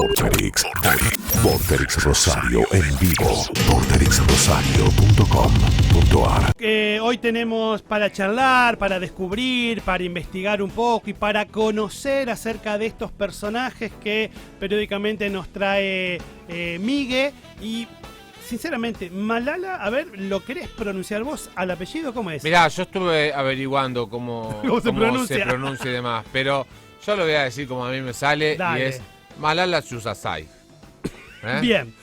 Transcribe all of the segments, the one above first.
Vorterix Rosario en vivo. vorterixrosario.com.ar. Hoy tenemos para charlar, para descubrir, para investigar un poco y para conocer acerca de estos personajes que periódicamente nos trae Migue. Y sinceramente, Malala, a ver, ¿lo querés pronunciar vos al apellido? ¿Cómo es? Mirá, yo estuve averiguando cómo se pronuncia y demás, pero yo lo voy a decir como a mí me sale. Dale. Y es Malala Yousafzai. Bien,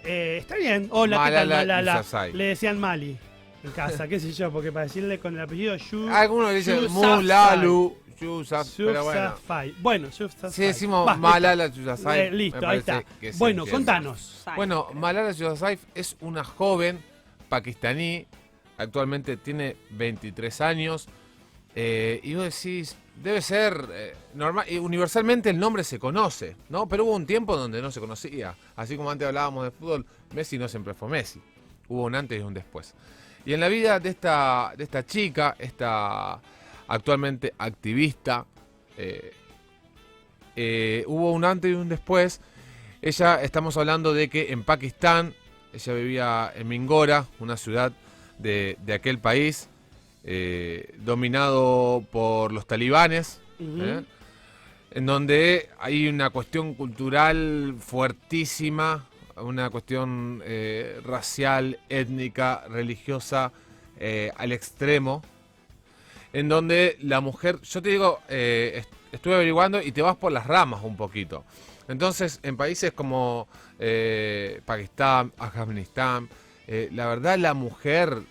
está bien. Hola, ¿qué tal, Malala? Yousafzai. Le decían Mali en casa, qué sé yo, porque para decirle con el apellido Algunos dicen Yousafzai. Mulalu Yousaf, pero bueno. Yousafzai. Bueno, Yousafzai. Si decimos Va, Malala Yousafzai, listo, me ahí parece está. que se Bueno, entiende. contanos. Bueno, Malala Yousafzai es una joven pakistaní, actualmente tiene 23 años, y vos decís, debe ser normal, y universalmente el nombre se conoce, ¿no? Pero hubo un tiempo donde no se conocía, así como antes hablábamos de fútbol, Messi no siempre fue Messi, hubo un antes y un después. Y en la vida de esta chica, esta actualmente activista, hubo un antes y un después. Ella, estamos hablando de que en Pakistán, ella vivía en Mingora, una ciudad de aquel país, dominado por los talibanes, en donde hay una cuestión cultural fuertísima, una cuestión racial, étnica, religiosa, al extremo, en donde la mujer, yo te digo, estuve averiguando y te vas por las ramas un poquito. Entonces, en países como Pakistán, Afganistán, la verdad la mujer,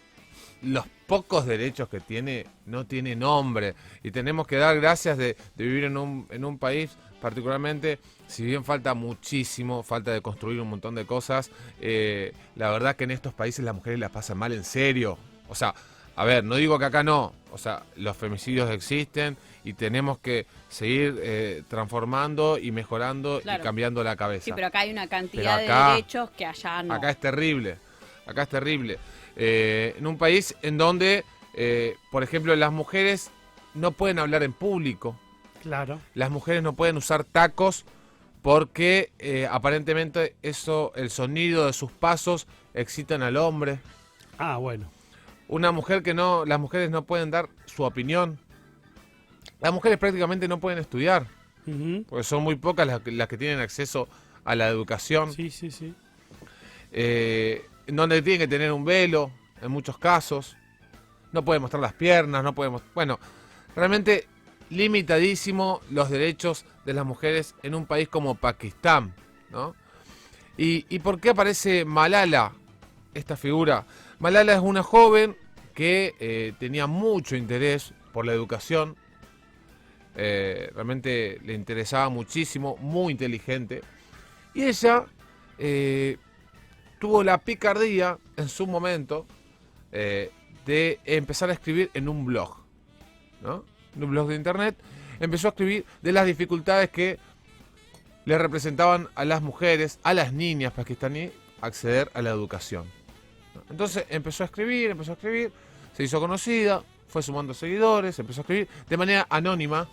los pocos derechos que tiene, no tiene nombre. Y tenemos que dar gracias de vivir en un país, particularmente, si bien falta muchísimo, falta de construir un montón de cosas, la verdad que en estos países las mujeres las pasan mal en serio. O sea, a ver, no digo que acá no, o sea, los femicidios existen y tenemos que seguir transformando y mejorando, claro, y cambiando la cabeza. Sí, pero acá hay una cantidad de derechos que allá no. Acá es terrible, acá es terrible. En un país en donde, por ejemplo, las mujeres no pueden hablar en público. Claro. Las mujeres no pueden usar tacos porque aparentemente el sonido de sus pasos excitan al hombre. Ah, bueno. Una mujer las mujeres no pueden dar su opinión. Las mujeres prácticamente no pueden estudiar, porque son muy pocas las que tienen acceso a la educación. Sí, sí, sí. En donde tienen que tener un velo, en muchos casos. No pueden mostrar las piernas, no podemos. Bueno, realmente limitadísimo los derechos de las mujeres en un país como Pakistán, ¿no? ¿Y por qué aparece Malala, esta figura? Malala es una joven que tenía mucho interés por la educación, realmente le interesaba muchísimo, muy inteligente, y ella tuvo la picardía en su momento de empezar a escribir en un blog, ¿no? En un blog de internet, empezó a escribir de las dificultades que le representaban a las mujeres, a las niñas pakistaníes, acceder a la educación. Entonces empezó a escribir, se hizo conocida, fue sumando seguidores, empezó a escribir de manera anónima,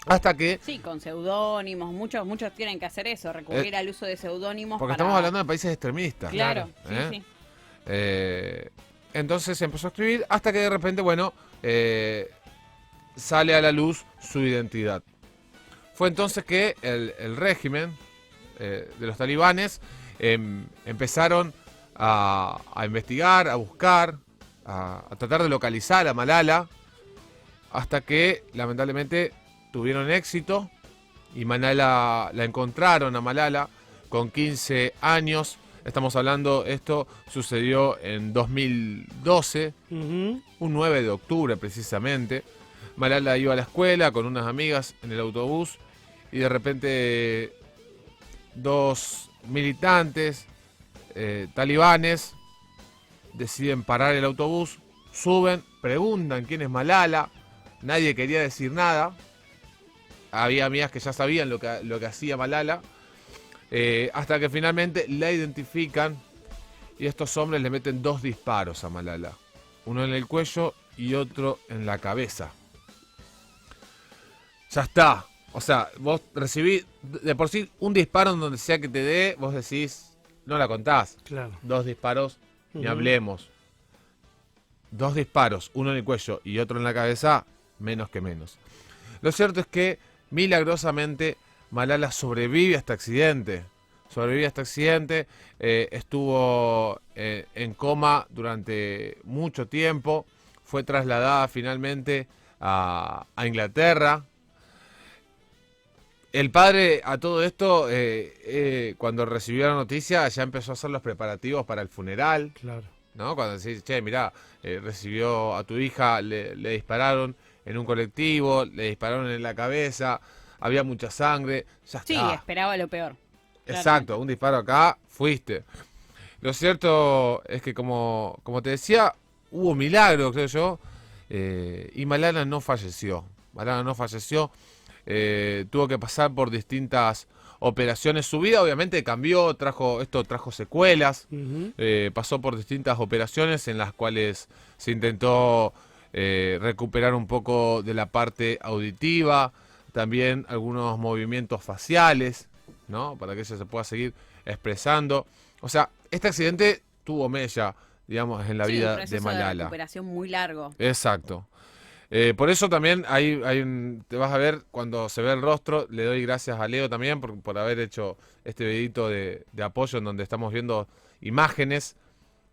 hasta que... Sí, con seudónimos, muchos tienen que hacer eso, recurrir al uso de seudónimos. Porque estamos hablando de países extremistas. Claro, sí. Entonces empezó a escribir hasta que de repente, bueno, sale a la luz su identidad. Fue entonces que el régimen de los talibanes empezaron a investigar, a buscar, a tratar de localizar a Malala, hasta que lamentablemente tuvieron éxito y Malala la encontraron a Malala con 15 años. Estamos hablando, esto sucedió en 2012, un 9 de octubre precisamente. Malala iba a la escuela con unas amigas en el autobús y de repente dos militantes talibanes deciden parar el autobús, suben, preguntan quién es Malala, nadie quería decir nada, había amigas que ya sabían lo que hacía Malala, hasta que finalmente la identifican y estos hombres le meten 2 disparos a Malala, uno en el cuello y otro en la cabeza. Ya está, O sea, vos recibís de por sí un disparo en donde sea que te dé, vos decís, no la contás. Claro. 2 disparos, ni Ujú. hablemos. 2 disparos, uno en el cuello y otro en la cabeza, menos que menos. Lo cierto es que, milagrosamente, Malala sobrevive a este accidente. Estuvo en coma durante mucho tiempo. Fue trasladada finalmente a Inglaterra. El padre a todo esto, cuando recibió la noticia, ya empezó a hacer los preparativos para el funeral, Claro. ¿no? Cuando decís, che, mirá, recibió a tu hija, le dispararon en un colectivo, le dispararon en la cabeza, había mucha sangre, ya Sí, está. esperaba lo peor. Exacto, un disparo acá, fuiste. Lo cierto es que, como te decía, hubo un milagro, creo yo, y Malala no falleció. Tuvo que pasar por distintas operaciones. Su vida obviamente cambió, trajo secuelas. Ujú. Pasó por distintas operaciones en las cuales se intentó recuperar un poco de la parte auditiva, también algunos movimientos faciales, ¿no? Para que ella se pueda seguir expresando. O sea, este accidente tuvo mella, digamos, en la Sí, vida un proceso de Malala. recuperación muy largo. Exacto. Por eso también te vas a ver, cuando se ve el rostro, le doy gracias a Leo también por haber hecho este videito de apoyo en donde estamos viendo imágenes,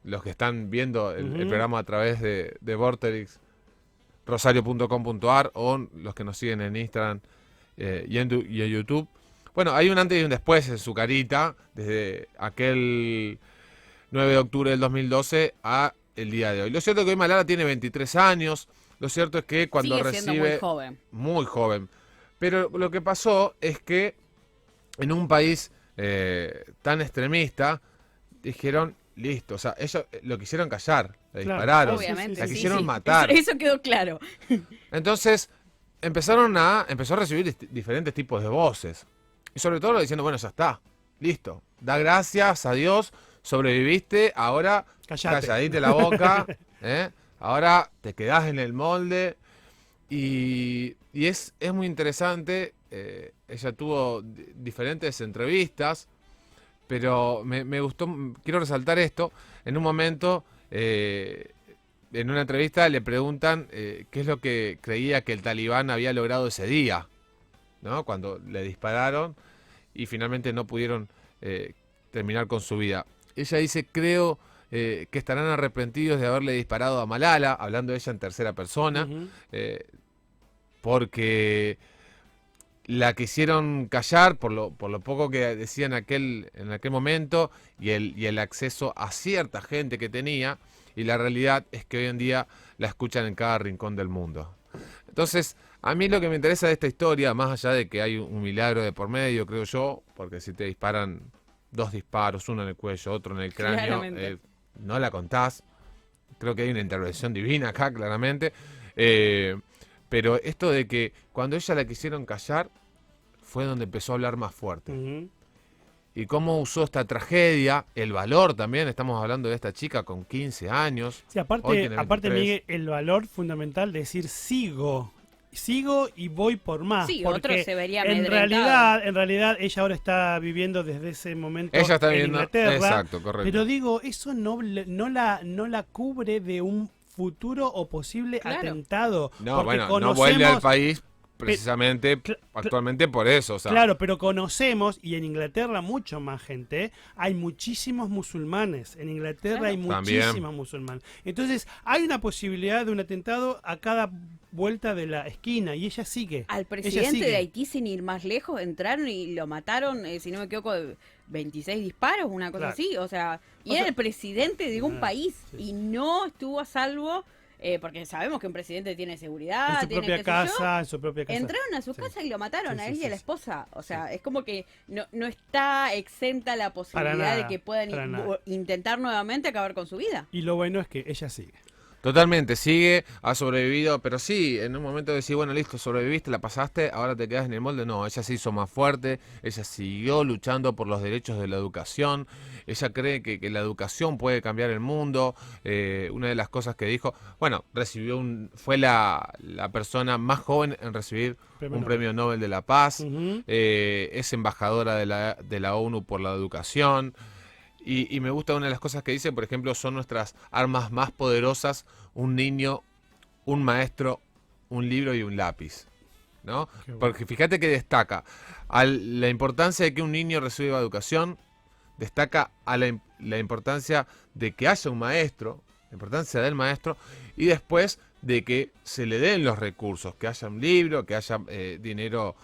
los que están viendo el Ujú. programa a través de Vorterix, rosario.com.ar, o los que nos siguen en Instagram y en YouTube. Bueno, hay un antes y un después en su carita, desde aquel 9 de octubre del 2012 a el día de hoy. Lo cierto es que hoy Malala tiene 23 años. Lo cierto es que cuando Sigue siendo recibe... muy joven. Muy joven. Pero lo que pasó es que en un país tan extremista, dijeron, listo. O sea, ellos lo quisieron callar, le Claro. dispararon, Obviamente. la sí, quisieron sí. matar. Eso quedó claro. Entonces, empezó a recibir diferentes tipos de voces. Y sobre todo diciendo, bueno, ya está, listo. Da gracias a Dios, sobreviviste, ahora Callate. calladite la boca, ¿eh? Ahora te quedás en el molde. Y es muy interesante. Ella tuvo diferentes entrevistas, pero me gustó, quiero resaltar esto. En un momento, en una entrevista le preguntan qué es lo que creía que el talibán había logrado ese día, ¿no? Cuando le dispararon y finalmente no pudieron terminar con su vida. Ella dice, creo que estarán arrepentidos de haberle disparado a Malala, hablando de ella en tercera persona, Ujú. porque la quisieron callar por lo poco que decía en aquel momento y el acceso a cierta gente que tenía, y la realidad es que hoy en día la escuchan en cada rincón del mundo. Entonces, a mí lo que me interesa de esta historia, más allá de que hay un milagro de por medio, creo yo, porque si te disparan 2 disparos, uno en el cuello, otro en el cráneo, Claramente. no la contás. Creo que hay una intervención divina acá, claramente. Pero esto de que cuando ella la quisieron callar, fue donde empezó a hablar más fuerte. Ujú. Y cómo usó esta tragedia, el valor también, estamos hablando de esta chica con 15 años. Sí, Hoy aparte, tiene 23. Miguel, el valor fundamental de decir sigo y voy por más. Sí, porque otro se vería en amedrentado. realidad ella ahora está viviendo desde ese momento Ella está en viviendo, Inglaterra. exacto, correcto. Pero digo, eso no la cubre de un futuro o posible Claro. atentado. No, porque bueno, no vuelve al conocemos- país precisamente actualmente por eso. O sea, Claro, pero conocemos, y en Inglaterra mucho más gente, hay muchísimos musulmanes. En Inglaterra Claro. hay También. muchísimos musulmanes. Entonces, hay una posibilidad de un atentado a cada vuelta de la esquina, y ella sigue. Al Ella presidente sigue. de Haití, sin ir más lejos, entraron y lo mataron, si no me equivoco, 26 disparos, una cosa Claro. así. O sea, y O era sea- el presidente de un Ah, país sí, y sí. no estuvo a salvo, porque sabemos que un presidente tiene seguridad, En su tiene propia qué sé yo. casa, en su propia casa. Entraron a su Sí. casa y lo mataron Sí, a sí, él y sí, a la sí. esposa. O sea, es como que no está exenta la posibilidad nada, de que puedan para nada. intentar nuevamente acabar con su vida. Y lo bueno es que ella sigue. Totalmente, sigue, ha sobrevivido, pero sí, en un momento de decir, bueno, listo, sobreviviste, la pasaste, ahora te quedas en el molde. No, ella se hizo más fuerte, ella siguió luchando por los derechos de la educación, ella cree que la educación puede cambiar el mundo. Una de las cosas que dijo, bueno, fue la persona más joven en recibir un premio Nobel de la Paz, es embajadora de la ONU por la educación. Y me gusta una de las cosas que dice, por ejemplo, son nuestras armas más poderosas, un niño, un maestro, un libro y un lápiz, ¿no? Qué bueno. Porque fíjate que destaca la importancia de que un niño reciba educación, destaca a la importancia de que haya un maestro, la importancia del maestro, y después de que se le den los recursos, que haya un libro, que haya dinero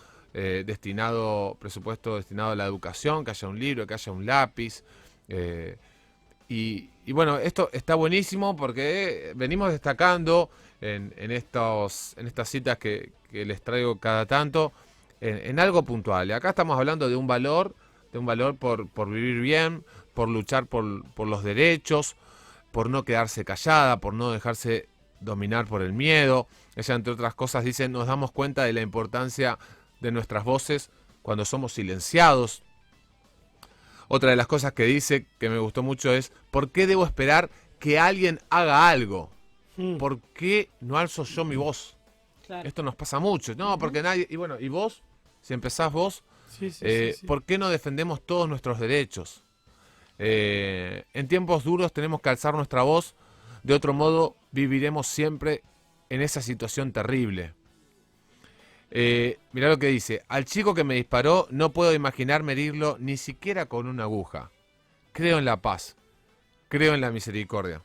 presupuesto destinado a la educación, que haya un libro, que haya un lápiz. Y bueno, esto está buenísimo porque venimos destacando en estas citas que les traigo cada tanto en algo puntual. Y acá estamos hablando de un valor por vivir bien, por luchar por los derechos, por no quedarse callada, por no dejarse dominar por el miedo. Ella, entre otras cosas, dice, nos damos cuenta de la importancia de nuestras voces cuando somos silenciados. Otra de las cosas que dice, que me gustó mucho, es ¿por qué debo esperar que alguien haga algo? ¿Por qué no alzo yo mi voz? Claro. Esto nos pasa mucho. No, porque nadie... Y bueno, ¿y vos? Si empezás vos, Sí. ¿por qué no defendemos todos nuestros derechos? En tiempos duros tenemos que alzar nuestra voz, de otro modo viviremos siempre en esa situación terrible. Mirá lo que dice, al chico que me disparó no puedo imaginarme herirlo ni siquiera con una aguja. Creo en la paz, creo en la misericordia.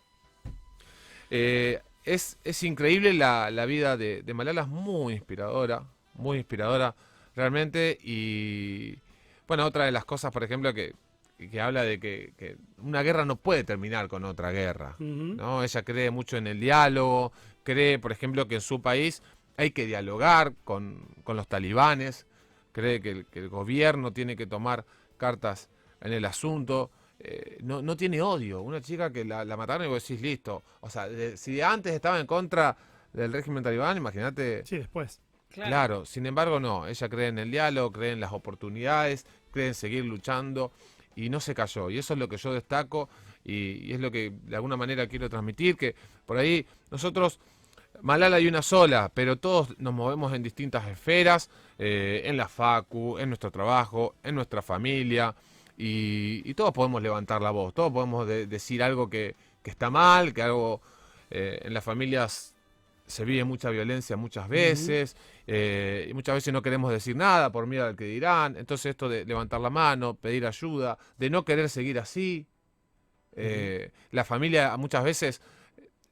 Es increíble la vida de Malala, es muy inspiradora realmente. Y bueno, otra de las cosas, por ejemplo, que habla de que una guerra no puede terminar con otra guerra, ¿no? Ella cree mucho en el diálogo, cree, por ejemplo, que en su país hay que dialogar con los talibanes, cree que el gobierno tiene que tomar cartas en el asunto, no tiene odio. Una chica que la mataron y vos decís, listo, o sea, si antes estaba en contra del régimen talibán, imagínate. Sí, después. Claro, sin embargo no, ella cree en el diálogo, cree en las oportunidades, cree en seguir luchando y no se cayó. Y eso es lo que yo destaco y es lo que de alguna manera quiero transmitir, que por ahí nosotros... Malala hay una sola, pero todos nos movemos en distintas esferas, en la facu, en nuestro trabajo, en nuestra familia, y todos podemos levantar la voz, todos podemos decir algo que está mal, que algo en las familias se vive mucha violencia muchas veces, y muchas veces no queremos decir nada por miedo al que dirán. Entonces esto de levantar la mano, pedir ayuda, de no querer seguir así, la familia muchas veces,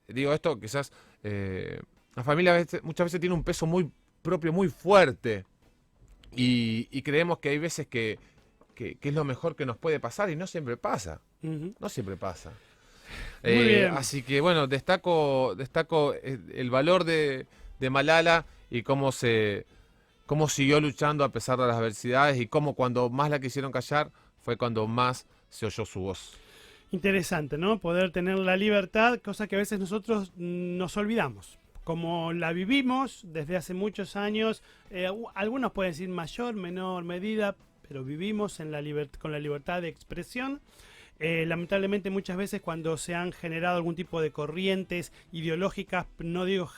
digo esto quizás... la familia muchas veces tiene un peso muy propio, muy fuerte, y creemos que hay veces que es lo mejor que nos puede pasar y no siempre pasa. No siempre pasa. Muy bien. Así que bueno, destaco el valor de Malala y cómo siguió luchando a pesar de las adversidades, y cómo cuando más la quisieron callar fue cuando más se oyó su voz. Interesante, ¿no? Poder tener la libertad, cosa que a veces nosotros nos olvidamos. Como la vivimos desde hace muchos años, algunos pueden decir mayor, menor medida, pero vivimos con la libertad de expresión. Lamentablemente muchas veces cuando se han generado algún tipo de corrientes ideológicas, no digo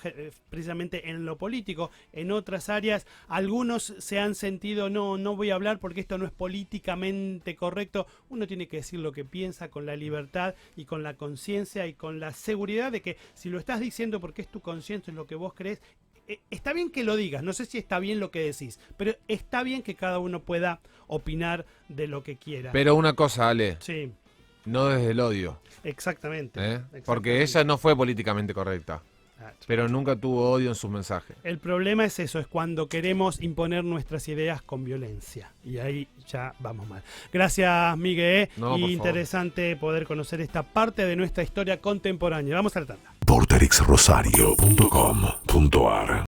precisamente en lo político, en otras áreas, algunos se han sentido, no voy a hablar porque esto no es políticamente correcto. Uno tiene que decir lo que piensa con la libertad y con la conciencia y con la seguridad de que si lo estás diciendo porque es tu conciencia, es lo que vos crees, está bien que lo digas, no sé si está bien lo que decís, pero está bien que cada uno pueda opinar de lo que quiera. Pero una cosa, Ale, Sí. no desde el odio, Exactamente, porque ella no fue políticamente correcta, pero nunca tuvo odio en sus mensajes. El problema es eso, es cuando queremos imponer nuestras ideas con violencia. Y ahí ya vamos mal. Gracias, Miguel. No, por favor. Interesante poder conocer esta parte de nuestra historia contemporánea. Vamos a la tanda. Vorterixrosario.com.ar